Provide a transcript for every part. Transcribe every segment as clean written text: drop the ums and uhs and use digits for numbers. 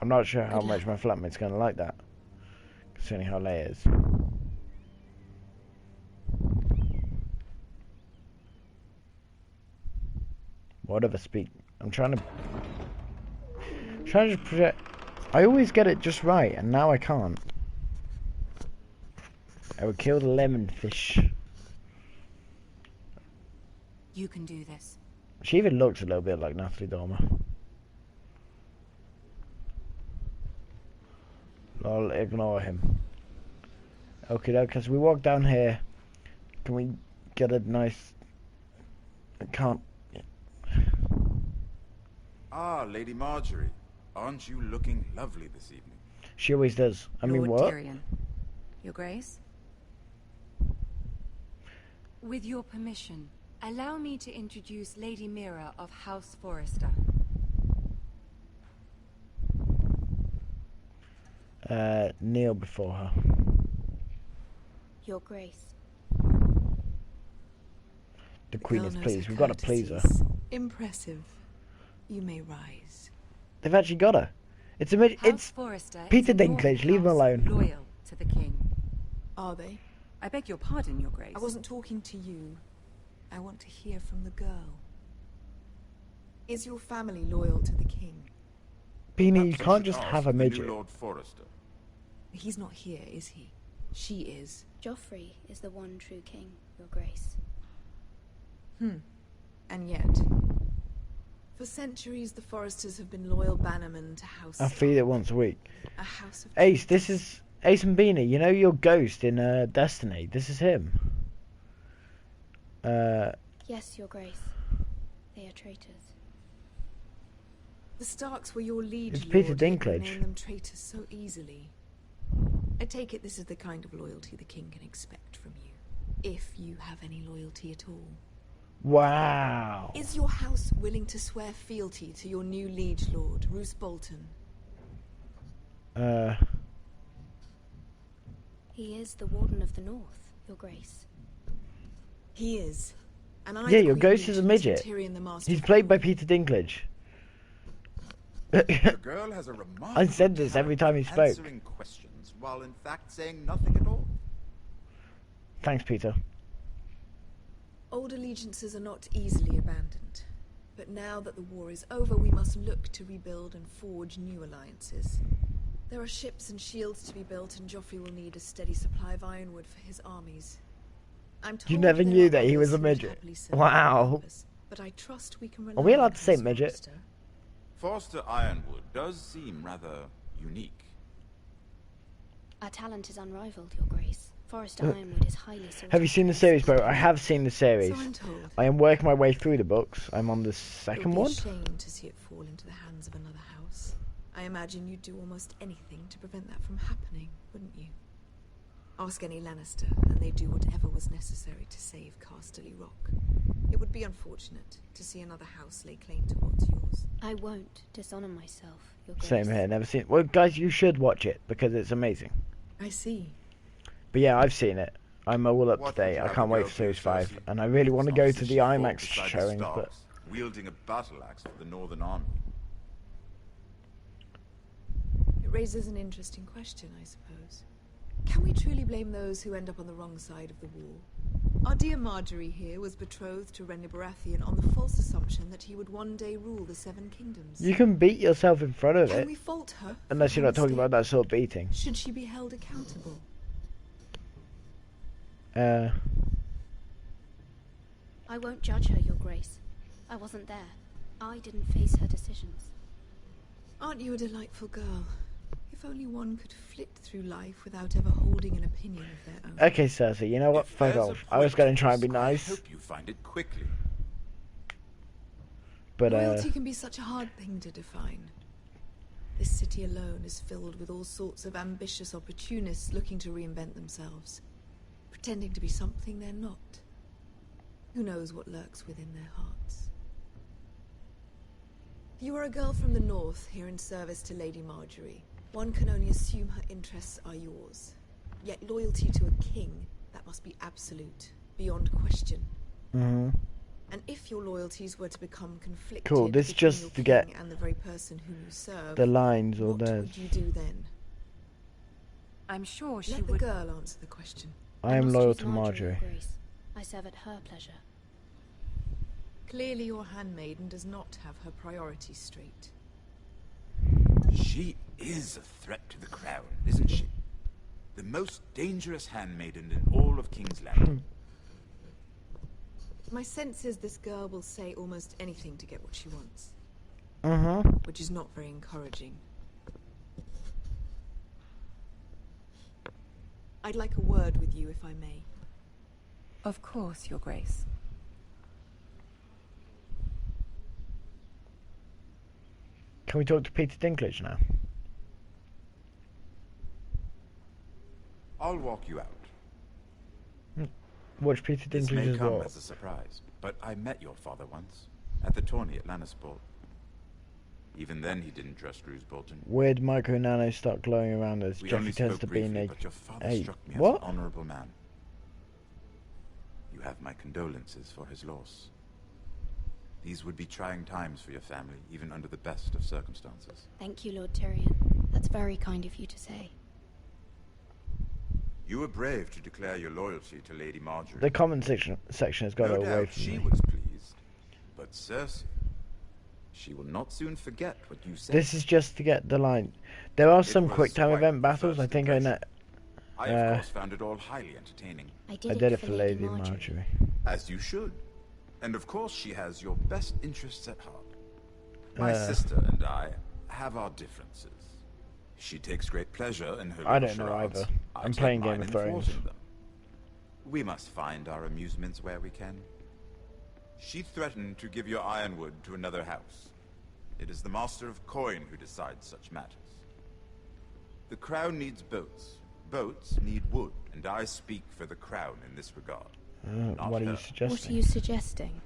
I'm not sure how much my flatmate's going to like that, considering how late it is. Whatever speak. I'm trying to project. I always get it just right, and now I can't. I would kill the lemon fish. You can do this. She even looks a little bit like Natalie Dormer. I'll ignore him. Okay, as we walk down here, can we get a nice... I can't... Ah, Lady Marjorie. Aren't you looking lovely this evening? She always does. I mean, what? Lord Tyrion. Your Grace? With your permission, allow me to introduce Lady Mira of House Forrester. Kneel before her. Your Grace. The Queen is pleased. We've got to please her. Impressive. You may rise. They've actually got her. It's a it's Peter Dinklage. Leave him alone. Loyal to the king. Are they? I beg your pardon, Your Grace. I wasn't talking to you. I want to hear from the girl. Is your family loyal to the king? Beanie, you can't just have a midget. Lord Forrester. He's not here, is he? She is. Joffrey is the one true king, Your Grace. And yet, for centuries, the Forresters have been loyal bannermen to House. I feed it once a week. A house of Ace, this is Ace and Beanie. You know your ghost in Destiny. This is him. Yes, Your Grace. They are traitors. The Starks were your liege It's lord, Peter yet Dinklage. you name them traitors so easily. I take it this is the kind of loyalty the king can expect from you, if you have any loyalty at all. Wow. Is your house willing to swear fealty to your new liege lord, Roose Bolton? He is the Warden of the North, Your Grace. He is. And I Yeah, your ghost is a midget. He's played by Peter Dinklage. The girl has a remarkable I said this every time he spoke. answering questions while in fact saying nothing at all. Thanks, Peter. Old allegiances are not easily abandoned. But now that the war is over, we must look to rebuild and forge new alliances. There are ships and shields to be built, and Joffrey will need a steady supply of ironwood for his armies. I'm told You never there knew are that he others was a who would midget. happily serve Wow. the purpose, but I trust we can rely Are we allowed on to say House midget? Forrester. Forster Ironwood does seem rather unique. Our talent is unrivaled, Your Grace. Forrester Ironwood is highly sought Have you seen the series, bro? I have seen the series. So I'm told. I am working my way through the books. I'm on the It second would be one. a shame to see it fall into the hands of another house. I imagine you'd do almost anything to prevent that from happening, wouldn't you? Ask any Lannister, and they'd do whatever was necessary to save Casterly Rock. It would be unfortunate to see another house lay claim towards yours. I won't dishonor myself, Your Grace. Same here. Never seen it. Well, guys, you should watch it because it's amazing. I see. But yeah, I've seen it. I'm all up to What date. would I you can't have wait to for go Series for, 5. Cersei? And I really want to It's go not to as the if she IMAX fought beside the showings, but... Starks, wielding a battle axe for the Northern Army. It raises an interesting question, I suppose. Can we truly blame those who end up on the wrong side of the war? Our dear Marjorie here was betrothed to Renly Baratheon on the false assumption that he would one day rule the Seven Kingdoms. You can beat yourself in front of Can it. we fault her? Unless you're not talking about that sort of beating. Should she be held accountable? I won't judge her, Your Grace. I wasn't there. I didn't face her decisions. Aren't you a delightful girl? If only one could flit through life without ever holding an opinion of their own. Okay, Cersei, you know what? Fuck off. I was going to try and be I nice. hope you find it quickly. But, Loyalty can be such a hard thing to define. This city alone is filled with all sorts of ambitious opportunists looking to reinvent themselves, pretending to be something they're not. Who knows what lurks within their hearts? You are a girl from the north, here in service to Lady Marjorie. One can only assume her interests are yours. Yet loyalty to a king, that must be absolute, beyond question. Mm-hmm. And if your loyalties were to become conflicted Cool, this between just your to get king and the very person whom you serve, the lines or what theirs. would you do then? I'm sure she Let the would. girl answer the question. I am must loyal choose to Marjorie. Your Grace. I serve at her pleasure. Clearly your handmaiden does not have her priorities straight. She is a threat to the crown, isn't she? The most dangerous handmaiden in all of King's Landing. My sense is this girl will say almost anything to get what she wants. Which is not very encouraging. I'd like a word with you, if I may. Of course, Your Grace. Can we talk to Peter Dinklage now? I'll walk you out. Watch Peter This Dinklage may as come well. as a surprise, but I met your father once, at the tourney at Lannisport. Even then he didn't trust Roose Bolton. Weird micro nanos start glowing around us. We Jeffrey only tends spoke to be in briefly, a... but your father Hey, struck me what? as an honorable man. You have my condolences for his loss. These would be trying times for your family, even under the best of circumstances. Thank you, Lord Tyrion. That's very kind of you to say. You were brave to declare your loyalty to Lady Marjorie. The comment section has got No away doubt from she me. was pleased, but Cersei, she will not soon forget what you said. This is just to get the line. There are some was quick time quite event the battles. first I think I know. impression. I of course found it all highly entertaining. I I did did it for Lady Marjorie. Marjorie. As you should. And of course she has your best interests at heart. My sister and I have our differences. She takes great pleasure in her I don't little know charades. either. I I'm take playing mine Game of in Thrones. thwarting them. We must find our amusements where we can. She threatened to give your ironwood to another house. It is the Master of Coin who decides such matters. The crown needs boats. Boats need wood, and I speak for the crown in this regard. Not What are you her. suggesting? What are you suggesting?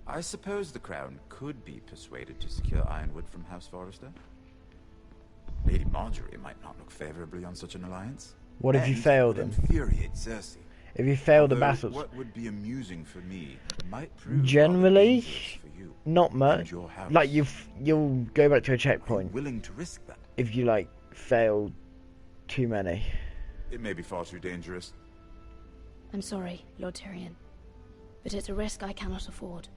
I suppose the crown could be persuaded to secure ironwood from House Forrester. Lady Marjorie might not look favorably on such an alliance. What if you And fail it would them? infuriate Cersei. If you fail the Although battles, what would be amusing for me might prove rather generally, dangerous for you not and much. your house. Like you'll go back to a Are you checkpoint willing to risk that? if you like fail too many. It may be far too dangerous. I'm sorry, Lord Tyrion, but it's a risk I cannot afford.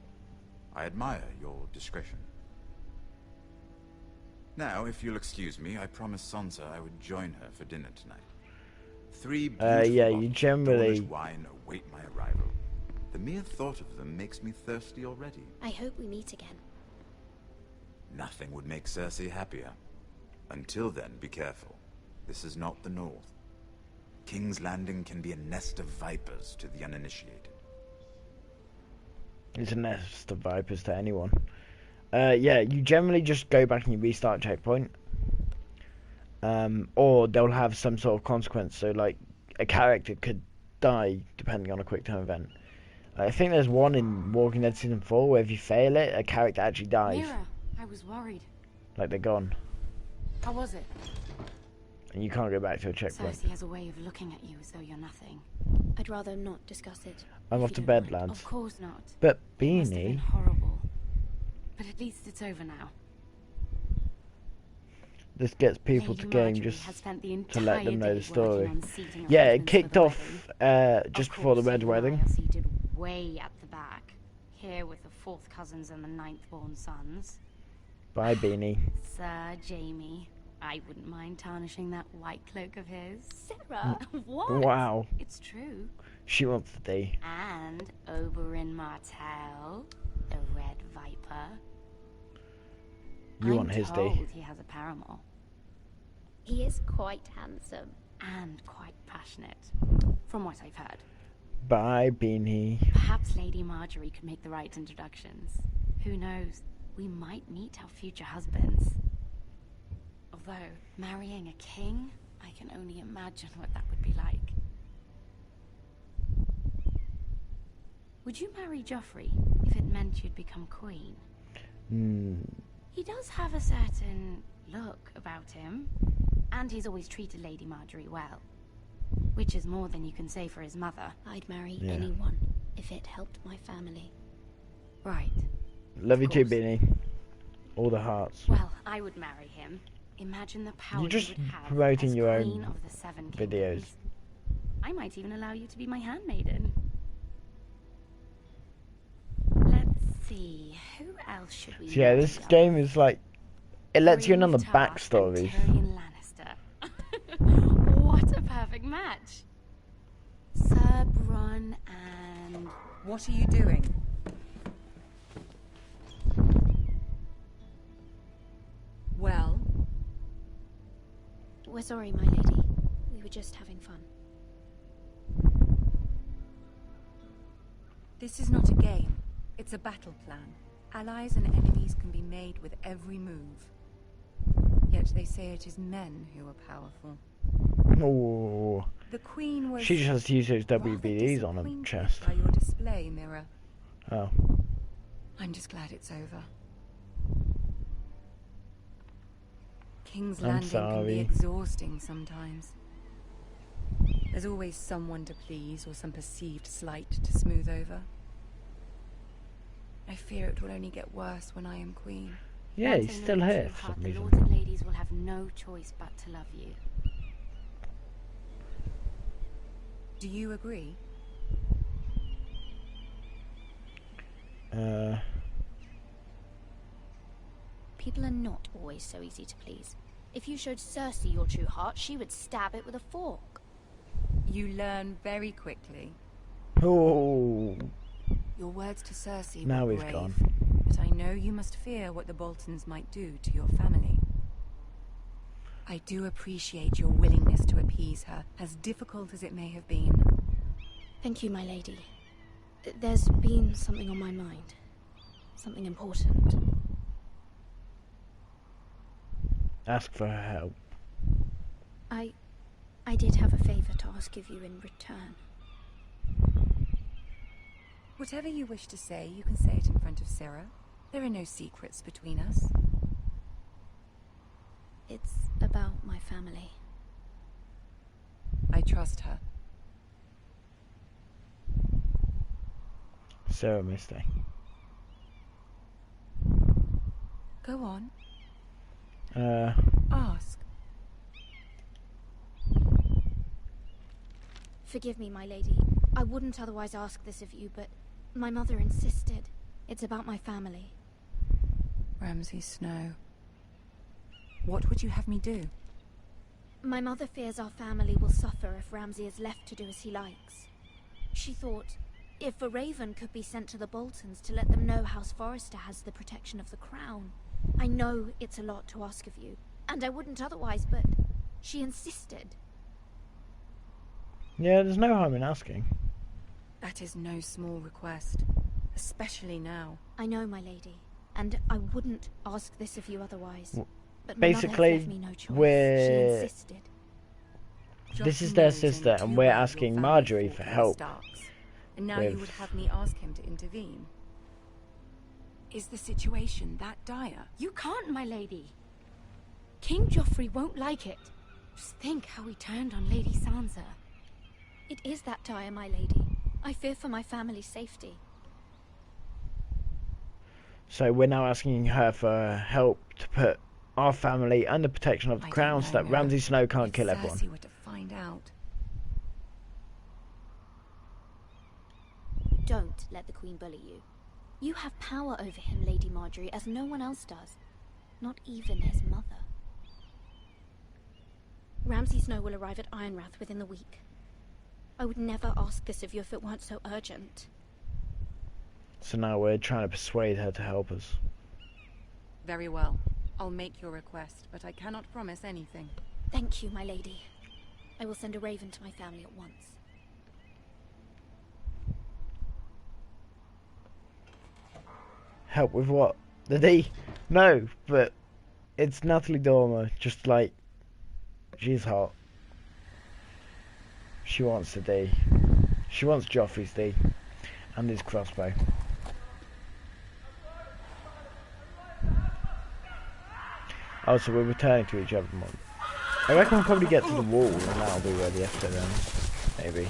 I admire your discretion. Now, if you'll excuse me, I promised Sansa I would join her for dinner tonight. 3 beautiful Yeah, you bottles of generally- Dornish wine await my arrival. The mere thought of them makes me thirsty already. I hope we meet again. Nothing would make Cersei happier. Until then, be careful. This is not the North. King's Landing can be a nest of vipers to the uninitiated. It's a nest of vipers to anyone. Yeah, you generally just go back and you restart checkpoint. Or they'll have some sort of consequence. So, like, a character could die depending on a quick time event. I think there's one in Walking Dead Season 4 where if you fail it, a character actually dies. Mira, I was worried. Like, they're gone. How was it? And you can't go back to a checkpoint. Cersei has a way of looking at you as though you're nothing. I'd rather not discuss it. I'm if off you to don't bed, mind. lads. Of course not. But It must have been Beanie, horrible. But at least it's over now. this gets people to Lady game Marjorie just has spent the to entire let them know day the story. working on seating Yeah, it arrangements for kicked the off wedding. just Of before the course, Red you and I Wedding. are seated way at the back, here with the 4th cousins and the 9th-born sons. Bye, Beanie. Sir Jamie, I wouldn't mind tarnishing that white cloak of his. Sarah, what? Wow, It's true. she wants the D. And Oberyn Martell, the Red Viper. You I'm want his D. told he has a paramour. He is quite handsome. And quite passionate, from what I've heard. Bye, Beanie. Perhaps Lady Marjorie could make the right introductions. Who knows? We might meet our future husbands. Although, marrying a king, I can only imagine what that would be like. Would you marry Joffrey if it meant you'd become queen? He does have a certain look about him, and he's always treated Lady Marjorie well. Which is more than you can say for his mother. I'd marry Yeah. anyone. if it helped my family. Right. Love you too, course. Beanie. All the hearts. Well, I would marry him. Imagine the power You're just you would have promoting as your queen own of the Seven videos. Kingdoms. I might even allow you to be my handmaiden. Let's see, who else should we So yeah, this round up? game is like, it lets you in on the Brienne of Tarth and backstories. Tyrion Lannister. What a perfect match. Sir Bronn and... What are you doing? Well, We're sorry, my lady. We were just having fun. this is not a game. It's a battle plan. Allies and enemies can be made with every move. Yet they say it is men who are powerful. Oh, The Queen was she just has to use those rather WBDs on her disappointed chest. by your display, Mirror. Oh, I'm just glad it's over. King's I'm Landing can sorry. be exhausting sometimes. There's always someone to please or some perceived slight to smooth over. I fear it will only get worse when I am queen. yeah, he's Once in still the here true for heart, some the reason. lords and ladies will have no choice but to love you. Do you agree? People are not always so easy to please. If you showed Cersei your true heart, she would stab it with a fork. You learn very quickly. Oh, Your words to Cersei now were he's brave, gone. but I know you must fear what the Boltons might do to your family. I do appreciate your willingness to appease her, as difficult as it may have been. Thank you, my lady. There's been something on my mind. Something important. Ask for her help. I did have a favor to ask of you in return. Whatever you wish to say, you can say it in front of Sarah. There are no secrets between us. It's about my family. I trust her. Sarah Misty. Go on. Ask. Forgive me, my lady. I wouldn't otherwise ask this of you, but my mother insisted. It's about my family. Ramsay Snow. What would you have me do? My mother fears our family will suffer if Ramsay is left to do as he likes. She thought, if a raven could be sent to the Boltons to let them know House Forrester has the protection of the crown. I know it's a lot to ask of you, and I wouldn't otherwise, but she insisted. Yeah, there's no harm in asking. That is no small request, especially now. I know, my lady, and I wouldn't ask this of you otherwise. But my basically, mother left me no choice. we're- She insisted. This is Joffrey their knows sister, only and too we're well your asking family Marjorie fought for the help Starks, and now you with- would have me ask him to intervene. Is the situation that dire? You can't, my lady. King Joffrey won't like it. Just think how he turned on Lady Sansa. It is that dire, my lady. I fear for my family's safety. So we're now asking her for help to put our family under protection of the I don't crown know, so that Mirror. Ramsay Snow can't If kill Cersei everyone. were to find out. Don't let the Queen bully you. You have power over him, Lady Marjorie, as no one else does. Not even his mother. Ramsay Snow will arrive at Ironrath within the week. I would never ask this of you if it weren't so urgent. So now we're trying to persuade her to help us. Very well. I'll make your request, but I cannot promise anything. Thank you, my lady. I will send a raven to my family at once. Help with what? The D? No, but it's Natalie Dormer, just like, she's hot. She wants the D. She wants Joffrey's D. And his crossbow. Oh, so we're returning to each other more. I reckon we'll probably get to the wall and that'll be where the episode ends. Maybe.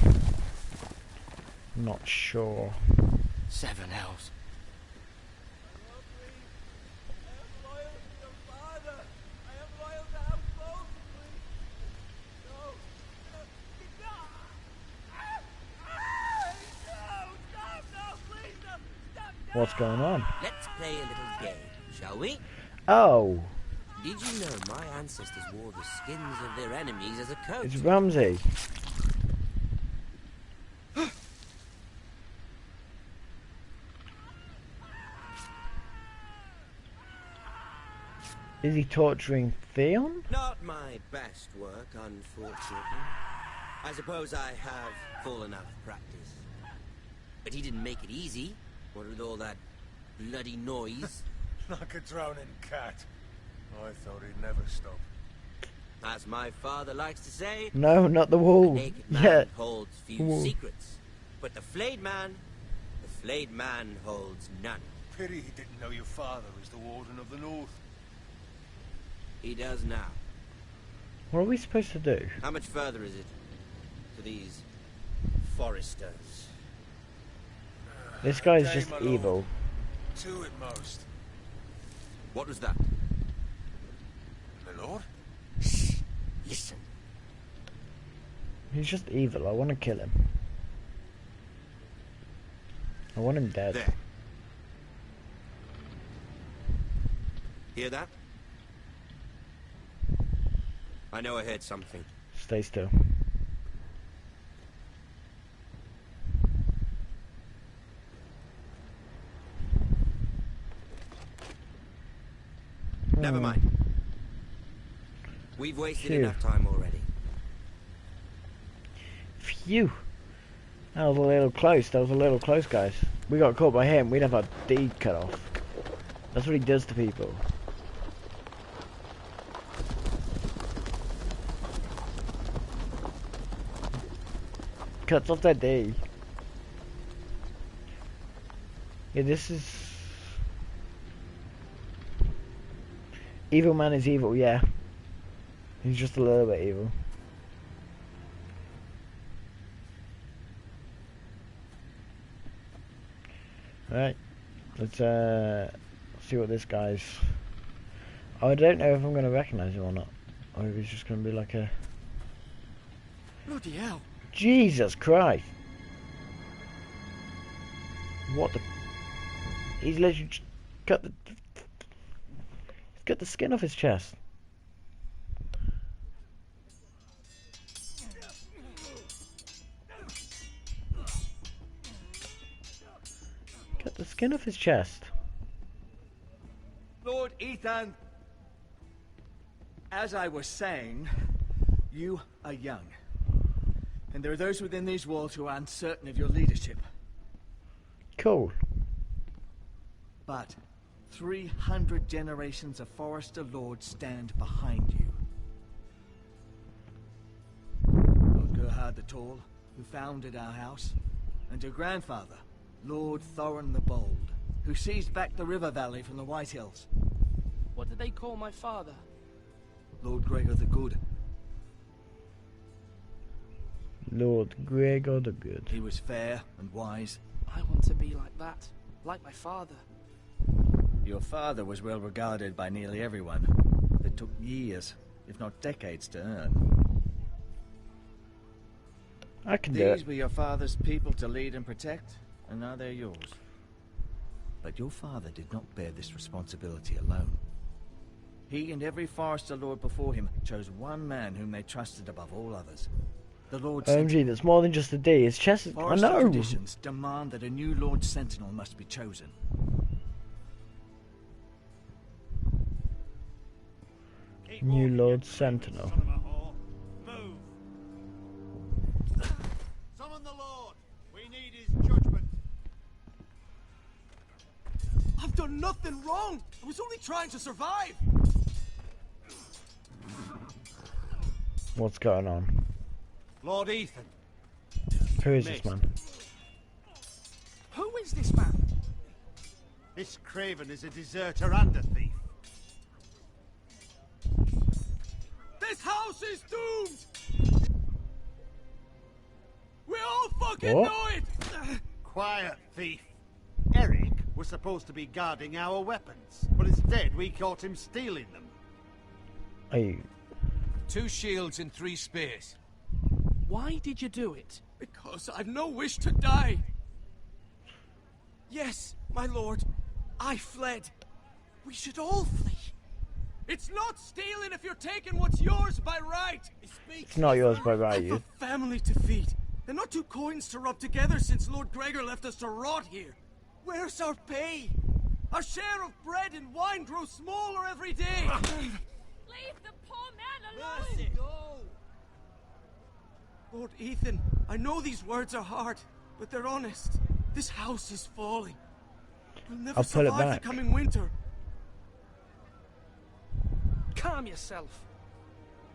Not sure. 7 L's. What's going on? Let's play a little game, shall we? Oh, Did you know my ancestors wore the skins of their enemies as a coat? it's Ramsey. Is he torturing Theon? Not my best work, unfortunately. I suppose I have fallen out of practice. But he didn't make it easy. What with all that bloody noise? Like a drowning cat. I thought he'd never stop. As my father likes to say, No, not the the wall. naked man Yeah. holds few Whoa. secrets. But the flayed man holds none. Pity he didn't know your father was the Warden of the North. He does now. What are we supposed to do? How much further is it to these foresters? This guy's Day, just my lord. evil. 2 at most. What was that? My lord? Shh! Listen. He's just evil. I want to kill him. I want him dead. There. Hear that? I know I heard something. Stay still. Never Hmm. mind. We've wasted Phew. enough time already. Phew. That was a little close. That was a little close, guys. We got caught by him. We'd have our deed cut off. That's what he does to people. Cuts off their D. Yeah, this is... Evil man is evil, yeah. He's just a little bit evil. Right, let's see what this guy's... I don't know if I'm going to recognise him or not. Or if he's just going to be like a... Bloody hell! Jesus Christ! What the... He's literally just cut the... He's cut the skin off his chest. Cut the skin off his chest. Lord Ethan, as I was saying, you are young. And there are those within these walls who are uncertain of your leadership. Cool. But 300 generations of Forester Lords stand behind you. Lord Gerhard the Tall, who founded our house, and your grandfather, Lord Thorin the Bold, who seized back the river valley from the White Hills. What did they call my father? Lord Gregor the Good. Lord Gregor the Good. He was fair and wise. I want to be like that, like my father. Your father was well regarded by nearly everyone. It took years, if not decades, to earn. I can do These it. were your father's people to lead and protect, and now they're yours. But your father did not bear this responsibility alone. He and every Forester Lord before him chose one man whom they trusted above all others. The Lord OMG, that's more than just a D. His chest is... I Forester know! traditions demand that a new Lord Sentinel must be chosen. New Lord Sentinel. Move. Summon the Lord. We need his judgment. I've done nothing wrong! I was only trying to survive! What's going on? Lord Ethan. Who is this man? Who is this man? This craven is a deserter and a thief. This house is doomed! We all fucking What? know it! Quiet, thief. Eric was supposed to be guarding our weapons, but instead we caught him stealing them. Hey, 2 shields and 3 spears. Why did you do it? Because I've no wish to die. Yes, my lord. I fled. We should all flee. It's not stealing if you're taking what's yours by right. it's not yours by right, I've you. a family to feed, and not 2 coins to rub together since Lord Gregor left us to rot here. Where's our pay? Our share of bread and wine grows smaller every day. Leave the poor man alone! Mercy, go! Lord Ethan, I know these words are hard, but they're honest. This house is falling. We'll never I'll pull it survive the back. coming winter. Calm yourself.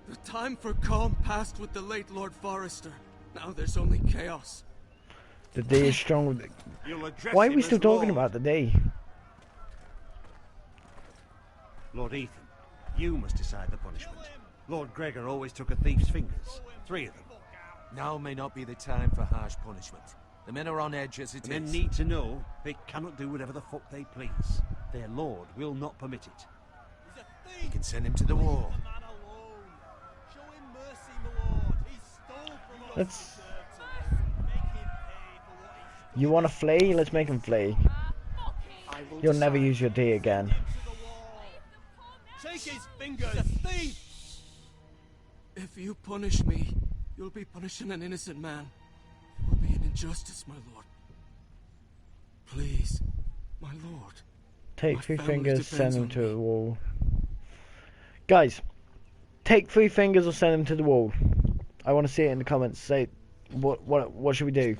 The time for calm passed with the late Lord Forrester. Now there's only chaos. The day is strong with You'll address Why are him we as still talking Lord. about the day? Lord Ethan, you must decide the punishment. Lord Gregor always took a thief's fingers. 3 of them. Now may not be the time for harsh punishment. The men are on edge as it The men is. need to know they cannot do whatever the fuck they please. Their lord will not permit it. You can send him to the wall. Let's. You want to flee? Let's make him flee. You'll never use your D again. Take his fingers! He's a thief! If you punish me, you'll be punishing an innocent man. It will be an injustice, my lord. Please, my lord. Take My 3 family fingers, send depends him on to me. the wall. Guys, take 3 fingers or send him to the wall. I want to see it in the comments. Say, what should we do?